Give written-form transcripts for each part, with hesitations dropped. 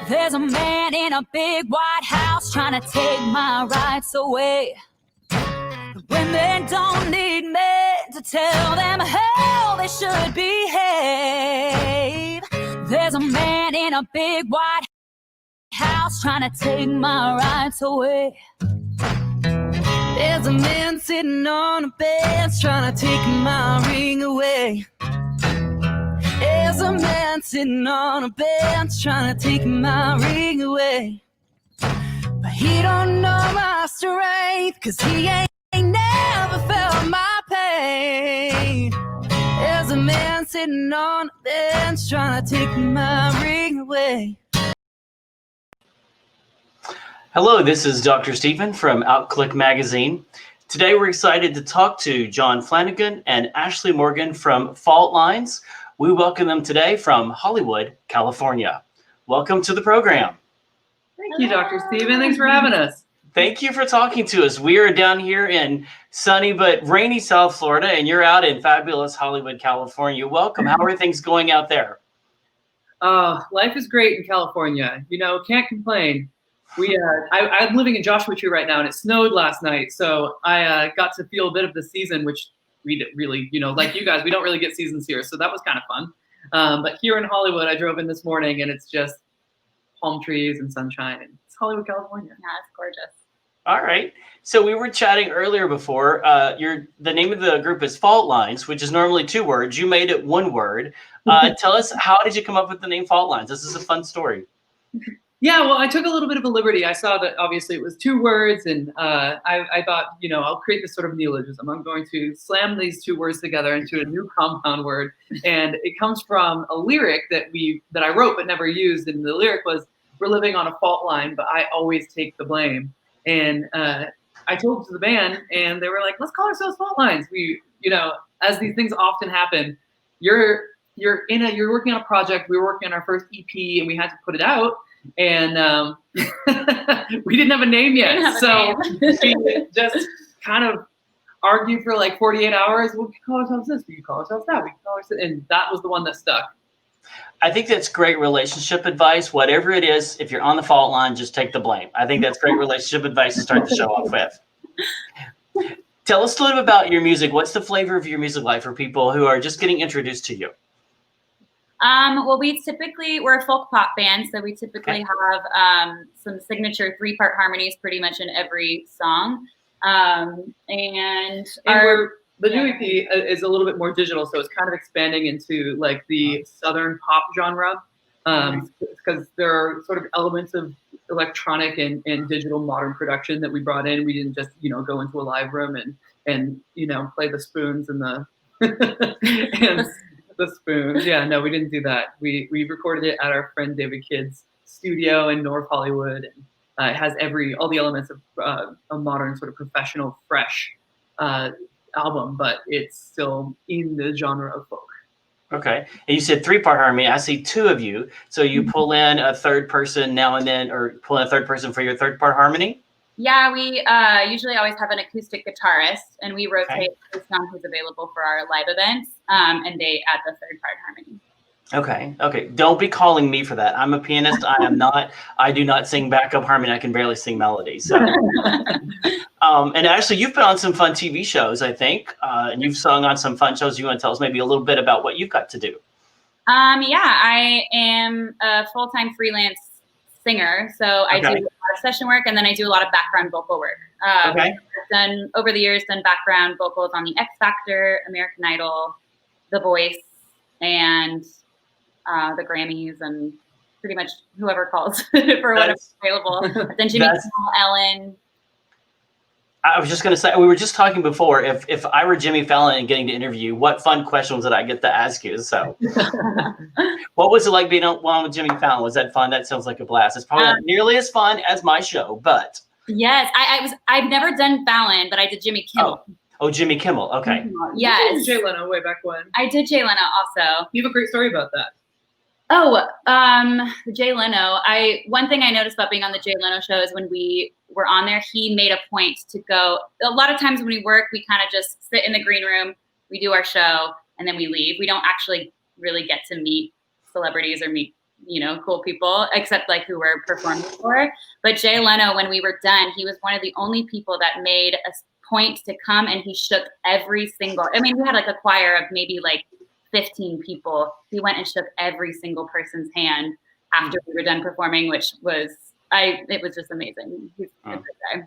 There's a man in a big white house trying to take my rights away. The women don't need me to tell them how they should behave. There's a man in a big white house trying to take my rights away. There's a man sitting on a bench trying to take my ring away. There's a man sitting on a bench trying to take my ring away. But he don't know my strength, 'cause he ain't never felt my pain. There's a man sitting on a bench trying to take my ring away. Hello, this is Dr. Stephen from Outclick Magazine. Today we're excited to talk to John Flanagan and Ashley Morgan from Faultlines. We welcome them today from Hollywood, California. Welcome to the program. Thank you, Dr. Stephen. Thanks for having us. Thank you for talking to us. We are down here in sunny but rainy South Florida, and you're out in fabulous Hollywood, California. Welcome. How are things going out there? Life is great in California. You know, can't complain. I'm living in Joshua Tree right now, and it snowed last night, so I got to feel a bit of the season, which we really, you know, like you guys, we don't really get seasons here, so that was kind of fun. But here in Hollywood, I drove in this morning, and it's just palm trees and sunshine. And it's Hollywood, California. Yeah, it's gorgeous. All right. So we were chatting earlier before. The name of the group is Faultlines, which is normally 2 words. You made it 1 word. Tell us, how did you come up with the name Faultlines? This is a fun story. Yeah, well, I took a little bit of a liberty. I saw that obviously it was 2 words, and I thought, you know, I'll create this sort of neologism. I'm going to slam these 2 words together into a new compound word, and it comes from a lyric that I wrote but never used. And the lyric was, "We're living on a fault line, but I always take the blame." And I told it to the band, and they were like, "Let's call ourselves Faultlines." We, you know, as these things often happen, you're working on a project. We were working on our first EP, and we had to put it out. And we didn't have a name yet, so we just kind of argued for like 48 hours. We could call ourselves this, we could call ourselves that, we could call ourselves, and that was the one that stuck. I think that's great relationship advice. Whatever it is, if you're on the fault line, just take the blame. I think that's great relationship advice to start the show off with. Tell us a little bit about your music. What's the flavor of your music like for people who are just getting introduced to you? Well, we're a folk pop band, so we typically have some signature 3-part harmonies pretty much in every song. The new EP is a little bit more digital, so it's kind of expanding into like the southern pop genre, because there are sort of elements of electronic and digital modern production that we brought in. We didn't just, you know, go into a live room and you know, play the spoons and the and the spoons. Yeah, no, we didn't do that. We recorded it at our friend David Kidd's studio in North Hollywood. And it has all the elements of a modern sort of professional, fresh album, but it's still in the genre of folk. Okay. And you said 3-part harmony. I see 2 of you. So you pull in a 3rd person now and then, or pull in a 3rd person for your 3rd-part harmony? Yeah, we usually always have an acoustic guitarist, and we rotate based on who's available for our live events, and they add the 3rd-part harmony. Okay. Don't be calling me for that. I'm a pianist. I do not sing backup harmony. I can barely sing melody. So, and Ashley, you've been on some fun TV shows, I think, and you've sung on some fun shows. You want to tell us maybe a little bit about what you've got to do? Yeah, I am a full-time freelance singer, so I do a lot of session work, and then I do a lot of background vocal work. I've done over the years background vocals on the X Factor, American Idol, The Voice, and the Grammys, and pretty much whoever calls for whatever's available. Then Jimmy Kimmel, Ellen. I was just going to say, we were just talking before, if I were Jimmy Fallon and getting to interview, what fun questions did I get to ask you? So what was it like being on with Jimmy Fallon? Was that fun? That sounds like a blast. It's probably not nearly as fun as my show, but. Yes, I've never done Fallon, but I did Jimmy Kimmel. Oh, Jimmy Kimmel. Okay. Yes. You did Jay Leno way back when. I did Jay Leno also. You have a great story about that. Jay Leno. One thing I noticed about being on the Jay Leno show is when we were on there, he made a point to go. A lot of times when we work, we kind of just sit in the green room, we do our show, and then we leave. We don't actually really get to meet celebrities or meet cool people, except like who we're performing for. But Jay Leno, when we were done, he was one of the only people that made a point to come, and he shook every single, I mean, we had like a choir of maybe like 15 people. He went and shook every single person's hand after we were done performing, which was, it was just amazing. He's a good guy.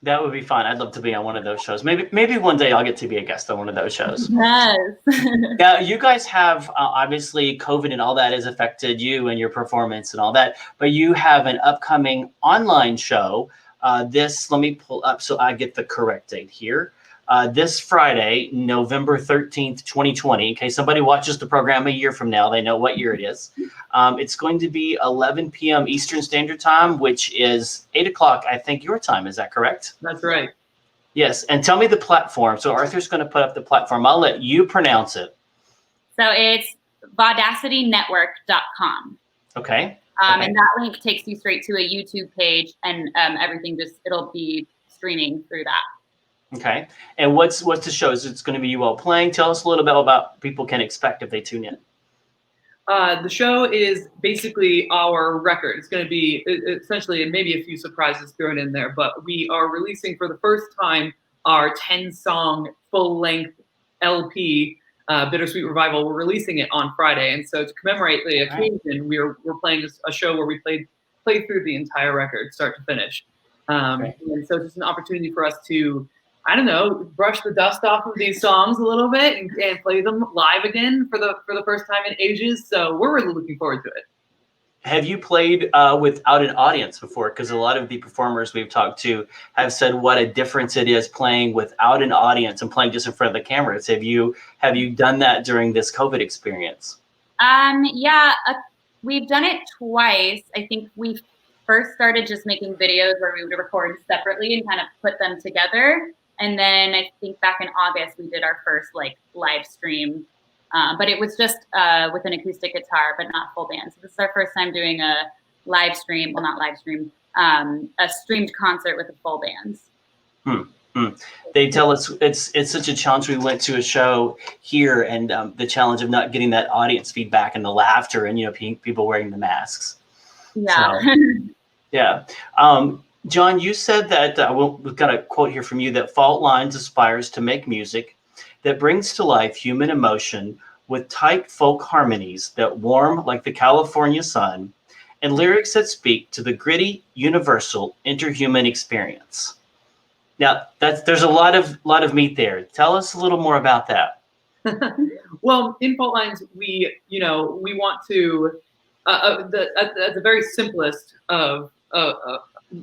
That would be fun. I'd love to be on one of those shows. Maybe one day I'll get to be a guest on one of those shows. Yes. Now, you guys have, obviously, COVID and all that has affected you and your performance and all that, but you have an upcoming online show. Let me pull up so I get the correct date here. This Friday, November 13th, 2020. In case somebody watches the program a year from now, they know what year it is. It's going to be 11 p.m. Eastern Standard Time, which is 8 o'clock, I think, your time. Is that correct? That's right. Yes. And tell me the platform. So Arthur's going to put up the platform. I'll let you pronounce it. So it's vaudacitynetwork.com. Okay. And that link takes you straight to a YouTube page, and everything it'll be streaming through that. Okay. And what's the show? Is it going to be you all playing? Tell us a little bit about what people can expect if they tune in. The show is basically our record. It's going to be essentially, and maybe a few surprises thrown in there, but we are releasing for the first time our 10-song full-length LP, Bittersweet Revival. We're releasing it on Friday, and so to commemorate the occasion, we're playing a show where we played through the entire record, start to finish. And so it's just an opportunity for us to, I don't know, brush the dust off of these songs a little bit and play them live again for the first time in ages. So we're really looking forward to it. Have you played without an audience before? Because a lot of the performers we've talked to have said what a difference it is playing without an audience and playing just in front of the cameras. Have you done that during this COVID experience? Yeah, we've done it twice. I think we first started just making videos where we would record separately and kind of put them together. And then I think back in August, we did our first like live stream, but it was just with an acoustic guitar, but not full band. So this is our first time doing a live stream, well, not live stream, a streamed concert with a full band. They tell us it's such a challenge. We went to a show here, and the challenge of not getting that audience feedback and the laughter, and people wearing the masks. Yeah. So, yeah. John, you said that, we've got a quote here from you, that Faultlines aspires to make music that brings to life human emotion with tight folk harmonies that warm like the California sun, and lyrics that speak to the gritty, universal, interhuman experience. Now, there's a lot of meat there. Tell us a little more about that. Well, in Faultlines, we want to, at the very simplest of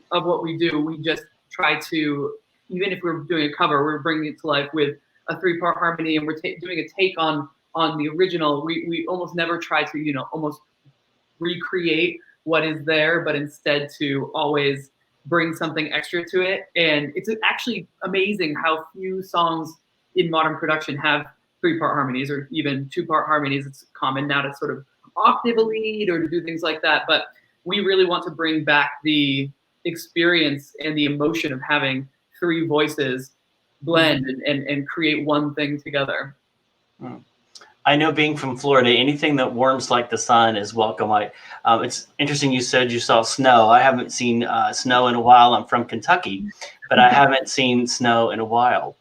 what we do, we just try to, even if we're doing a cover, we're bringing it to life with a 3-part harmony, and we're doing a take on the original. We almost never try to, almost recreate what is there, but instead to always bring something extra to it. And it's actually amazing how few songs in modern production have 3-part harmonies or even 2-part harmonies. It's common now to sort of octave a lead or to do things like that, but we really want to bring back the experience and the emotion of having 3 voices blend and create one thing together. I know, being from Florida, anything that warms like the sun is welcome. It's interesting you said you saw snow. I haven't seen snow in a while. I'm from Kentucky, but I haven't seen snow in a while.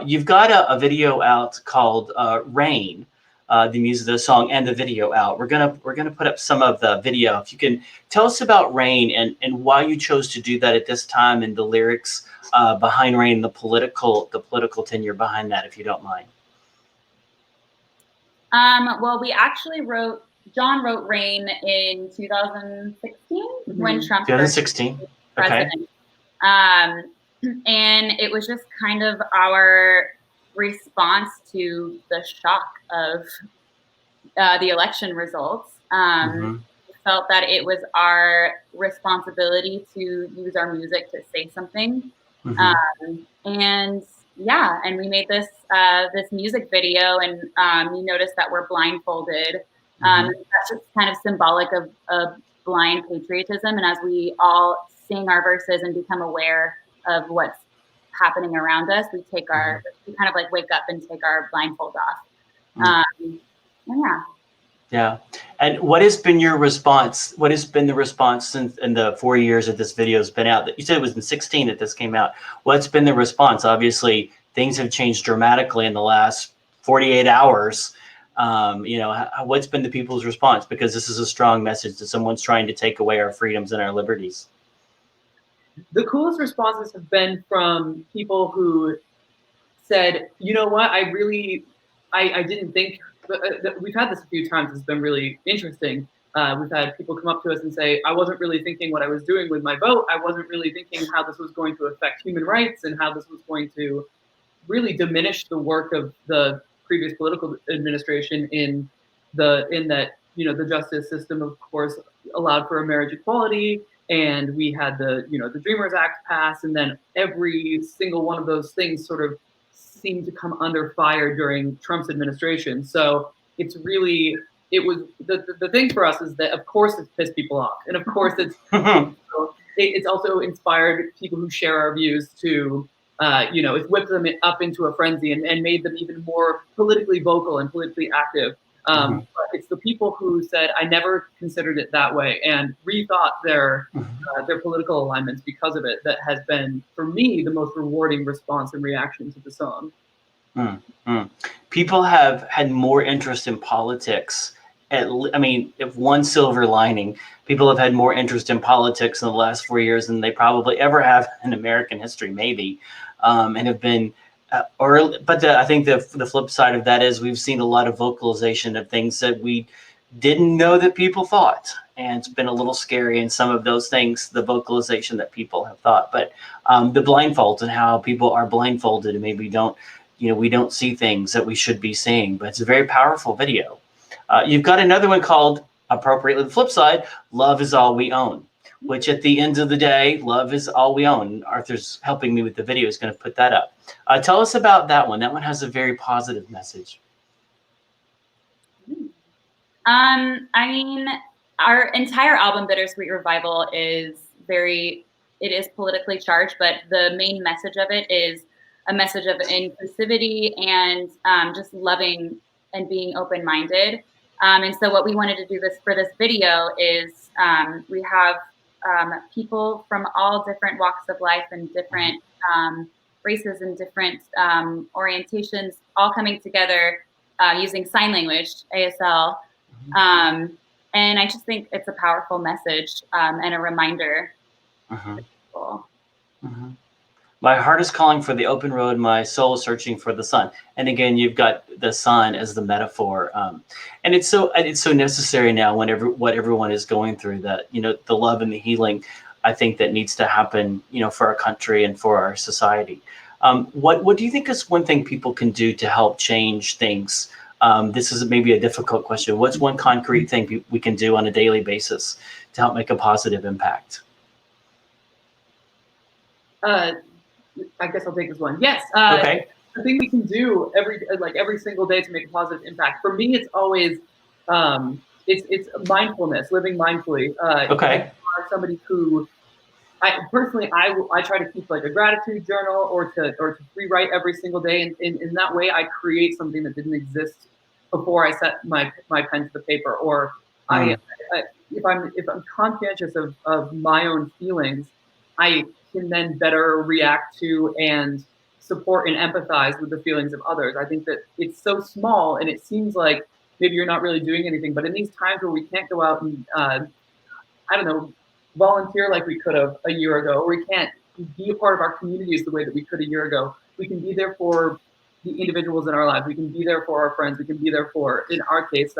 You've got a video out called Rain, the music of the song and the video out. We're gonna put up some of the video. If you can tell us about Rain and why you chose to do that at this time, and the lyrics behind Rain, the political tenure behind that, if you don't mind. Well, we actually John wrote Rain in 2016 when Trump 2016. was president. And it was just kind of our response to the shock of the election results. We felt that it was our responsibility to use our music to say something. And yeah, and we made this music video, and you notice that we're blindfolded. That's just kind of symbolic of blind patriotism. And as we all sing our verses and become aware of what's happening around us, we kind of like wake up and take our blindfold off. Yeah. Yeah. And what has been your response? What has been the response since in the 4 years that this video has been out? That you said it was in 16 that this came out. What's been the response? Obviously, things have changed dramatically in the last 48 hours. What's been the people's response? Because this is a strong message that someone's trying to take away our freedoms and our liberties. The coolest responses have been from people who said, you know what, I didn't think, we've had this a few times, it's been really interesting. We've had people come up to us and say, I wasn't really thinking what I was doing with my vote. I wasn't really thinking how this was going to affect human rights and how this was going to really diminish the work of the previous political administration in that, the justice system, of course, allowed for a marriage equality. And we had the Dreamers Act passed, and then every single one of those things sort of seemed to come under fire during Trump's administration. So it's really, it was the thing for us is that of course it's pissed people off, and of course it's also inspired people who share our views to it's whipped them up into a frenzy and made them even more politically vocal and politically active. But it's the people who said, I never considered it that way, and rethought their political alignments because of it, that has been, for me, the most rewarding response and reaction to the song. People have had more interest in politics. If one silver lining, people have had more interest in politics in the last 4 years than they probably ever have in American history, maybe, and have been. I think the flip side of that is we've seen a lot of vocalization of things that we didn't know that people thought, and it's been a little scary in some of those things, the vocalization that people have thought. But the blindfolds and how people are blindfolded and maybe we don't see things that we should be seeing. But it's a very powerful video. You've got another one called, appropriately the flip side, Love is All We Own, which at the end of the day, love is all we own. Arthur's helping me with the video, is going to put that up. Tell us about that one. That one has a very positive message. Our entire album, Bittersweet Revival, it is politically charged, but the main message of it is a message of inclusivity and just loving and being open-minded. And so what we wanted to do for this video is we have people from all different walks of life and different races and different orientations all coming together using sign language, ASL. And I just think it's a powerful message and a reminder. My heart is calling for the open road. My soul is searching for the sun. And again, you've got the sun as the metaphor, and it's so necessary now. What everyone is going through, that the love and the healing, I think that needs to happen, for our country and for our society. What do you think is one thing people can do to help change things? This is maybe a difficult question. What's one concrete thing we can do on a daily basis to help make a positive impact? I guess I'll take this one. Yes. Okay. The thing we can do every single day to make a positive impact. For me, it's always it's mindfulness, living mindfully. Okay. I'm somebody who I try to keep like a gratitude journal or to free write every single day, and in that way I create something that didn't exist before I set my pen to the paper. Or if I'm conscientious of my own feelings, I can then better react to and support and empathize with the feelings of others. I think that it's so small and it seems like maybe you're not really doing anything, but in these times where we can't go out and volunteer like we could have a year ago, or we can't be a part of our communities the way that we could a year ago, we can be there for the individuals in our lives. We can be there for our friends. We can be there for, in our case,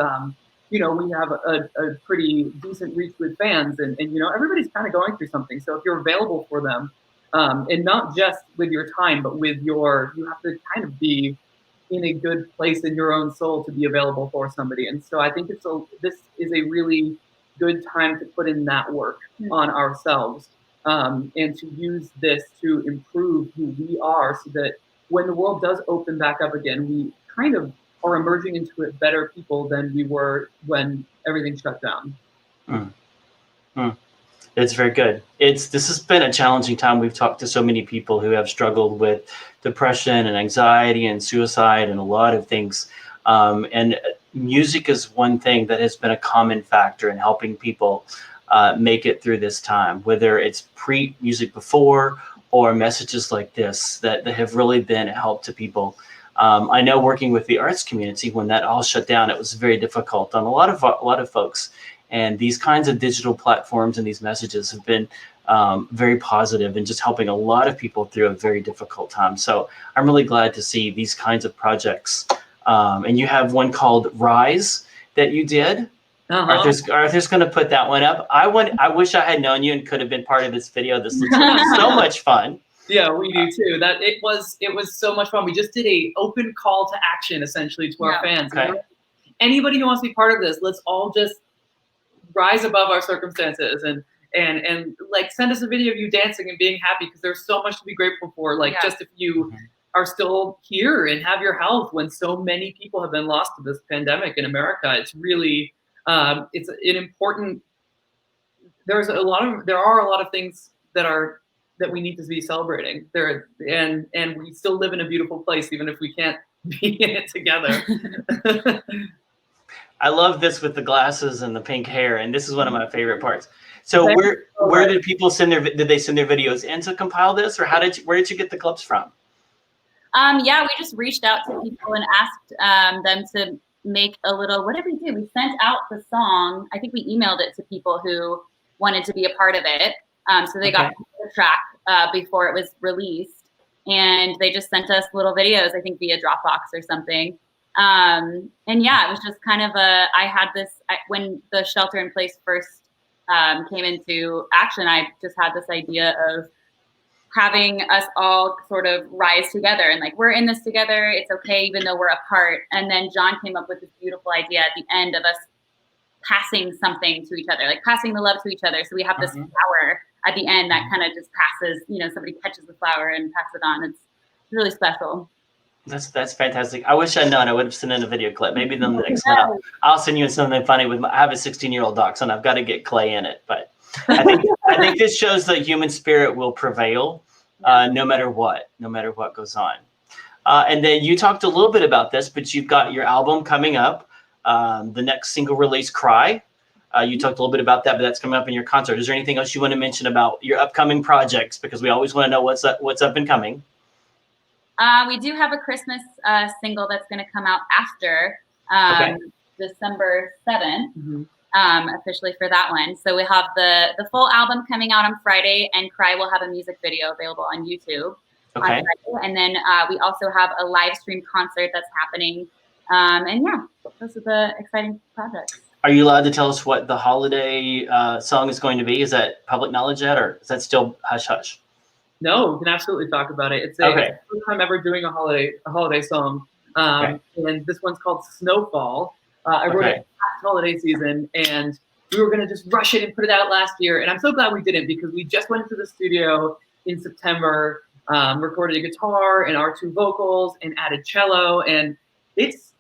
we have a pretty decent reach with fans, and everybody's kind of going through something. So if you're available for them, and not just with your time, but with you have to kind of be in a good place in your own soul to be available for somebody. And so I think this is a really good time to put in that work on ourselves, and to use this to improve who we are, so that when the world does open back up again, we kind of are emerging into it better people than we were when everything shut down. It's very good. This has been a challenging time. We've talked to so many people who have struggled with depression and anxiety and suicide and a lot of things. And music is one thing that has been a common factor in helping people make it through this time, whether it's music before or messages like this that have really been a help to people. I know working with the arts community, when that all shut down, it was very difficult on a lot of folks. And these kinds of digital platforms and these messages have been very positive and just helping a lot of people through a very difficult time. So I'm really glad to see these kinds of projects. And you have one called Rise that you did. Arthur's going to put that one up. I wish I had known you and could have been part of this video. This looks like so much fun. Yeah, we do too. That it was so much fun. We just did a open call to action essentially to our fans. Okay. Anybody who wants to be part of this, let's all just rise above our circumstances and like send us a video of you dancing and being happy, because there's so much to be grateful for. Like just if you are still here and have your health when so many people have been lost to this pandemic in America, it's really it's an important. There are a lot of things that we need to be celebrating there, and we still live in a beautiful place, even if we can't be in it together. I love this with the glasses and the pink hair, and this is one of my favorite parts. So where did people did they send their videos in to compile this, or where did you get the clips from? Yeah, we just reached out to people and asked them to make a little, what did we do? We sent out the song. I think we emailed it to people who wanted to be a part of it. So they got the track before it was released, and they just sent us little videos, I think via Dropbox or something. And yeah, it was just kind of when the shelter in place first came into action, I just had this idea of having us all sort of rise together and like, we're in this together. It's okay, even though we're apart. And then John came up with this beautiful idea at the end of us passing something to each other, like passing the love to each other. So we have this flower at the end that kind of just passes, somebody catches the flower and passes it on. It's really special. That's fantastic. I wish I'd known. I would have sent in a video clip. Maybe then the next one I'll send you something funny with I have a 16-year-old dachshund. I've got to get Clay in it. But I think this shows that human spirit will prevail no matter what goes on. And then you talked a little bit about this, but you've got your album coming up, the next single release, Cry. You talked a little bit about that, but that's coming up in your concert. Is there anything else you want to mention about your upcoming projects? Because we always want to know what's up and coming. We do have a Christmas single that's going to come out after December 7th, officially for that one. So we have the full album coming out on Friday, and Cry will have a music video available on YouTube. Okay. On Friday. And then we also have a live stream concert that's happening. And yeah, those are the exciting projects. Are you allowed to tell us what the holiday song is going to be? Is that public knowledge yet, or is that still hush hush? No, we can absolutely talk about it. It's the first time ever doing a holiday song, and this one's called Snowfall. I wrote it last holiday season, and we were gonna just rush it and put it out last year. And I'm so glad we didn't, because we just went to the studio in September, recorded a guitar and our 2 vocals, and added cello, and it's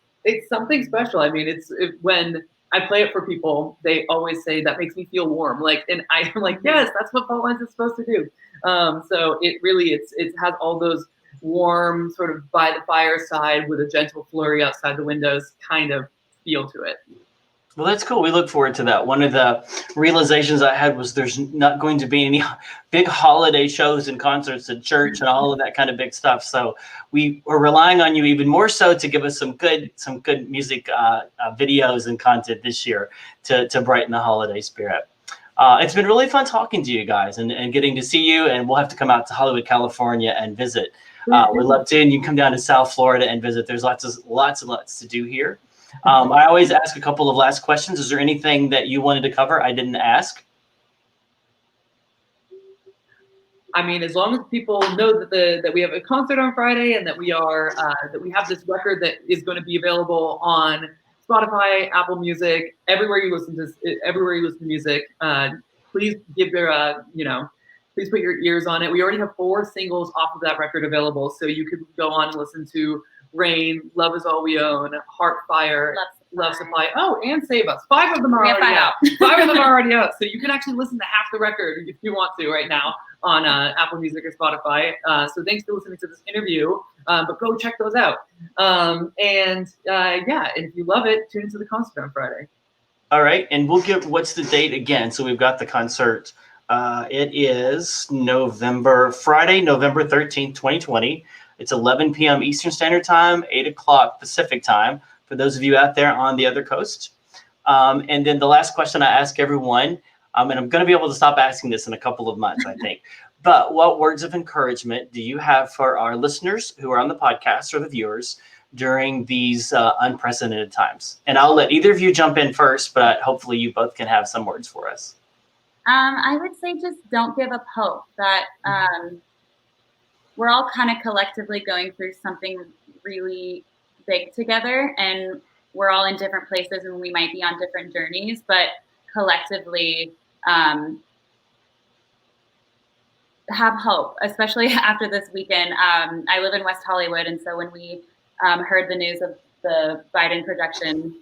something special. I mean, when I play it for people, they always say that makes me feel warm. And I'm like, yes, that's what Faultlines is supposed to do. So it really, it has all those warm sort of by the fireside with a gentle flurry outside the windows kind of feel to it. Well, that's cool. We look forward to that. One of the realizations I had was there's not going to be any big holiday shows and concerts at church and all of that kind of big stuff. So we are relying on you even more so to give us some good music videos and content this year to brighten the holiday spirit. It's been really fun talking to you guys and getting to see you. And we'll have to come out to Hollywood, California and visit. We'd love to. And you can come down to South Florida and visit. There's lots to do here. I always ask a couple of last questions. Is there anything that you wanted to cover I didn't ask? I mean, as long as people know that we have a concert on Friday and that we have this record that is going to be available on Spotify, Apple Music, everywhere you listen to music. Please give please put your ears on it. We already have 4 singles off of that record available, so you could go on and listen to Rain, Love Is All We Own, Heartfire, Love Supply. Oh, and Save Us. 5 of them are already out. 5 of them are already out. So you can actually listen to half the record if you want to right now. on Apple Music or Spotify. So thanks for listening to this interview, but go check those out. And if you love it, tune into the concert on Friday. All right, and we'll give, what's the date again? So we've got the concert. It is Friday, November 13th, 2020. It's 11 p.m. Eastern Standard Time, 8 o'clock Pacific Time, for those of you out there on the other coast. And then the last question I ask everyone, and I'm going to be able to stop asking this in a couple of months, I think, but what words of encouragement do you have for our listeners who are on the podcast or the viewers during these unprecedented times? And I'll let either of you jump in first, but hopefully you both can have some words for us. I would say just don't give up hope that we're all kind of collectively going through something really big together, and we're all in different places and we might be on different journeys, but collectively have hope, especially after this weekend. I live in West Hollywood, and so when we heard the news of the Biden projection,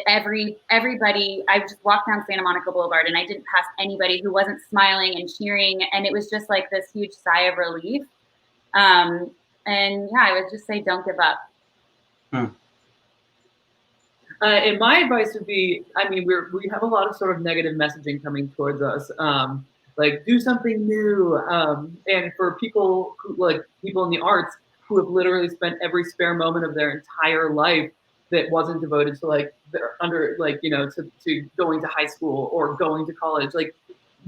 everybody, I just walked down Santa Monica Boulevard and I didn't pass anybody who wasn't smiling and cheering, and it was just like this huge sigh of relief. And yeah, I would just say don't give up. And my advice would be, I mean, we have a lot of sort of negative messaging coming towards us, like do something new. And for people people in the arts who have literally spent every spare moment of their entire life that wasn't devoted to to going to high school or going to college,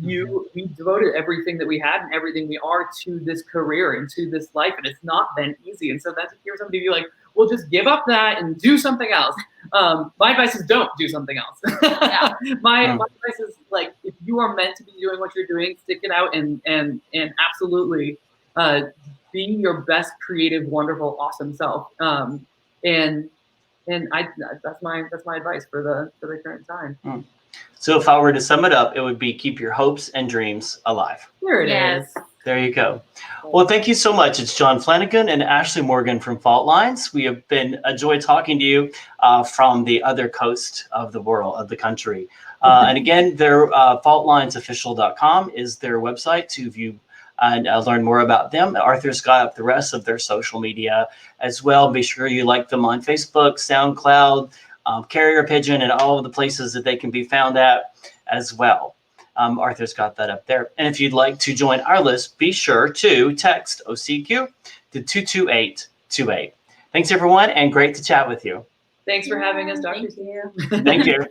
we devoted everything that we had and everything we are to this career and to this life, and it's not been easy. And so then to hear somebody be like, well, just give up that and do something else. My advice is don't do something else. Yeah. My advice is, like, if you are meant to be doing what you're doing, stick it out and absolutely be your best creative, wonderful, awesome self. And that's my advice for the current time. So if I were to sum it up, it would be keep your hopes and dreams alive. There it is. There you go. Well, thank you so much. It's John Flanagan and Ashley Morgan from Faultlines. We have been a joy talking to you from the other coast of the world, of the country. And again, their faultlinesofficial.com is their website to view and learn more about them. Arthur's got up the rest of their social media as well. Be sure you like them on Facebook, SoundCloud, Carrier Pigeon, and all of the places that they can be found at as well. Arthur's got that up there. And if you'd like to join our list, be sure to text OCQ to 22828. Thanks, everyone, and great to chat with you. Thanks for having us, Dr. Thank you. Thank you.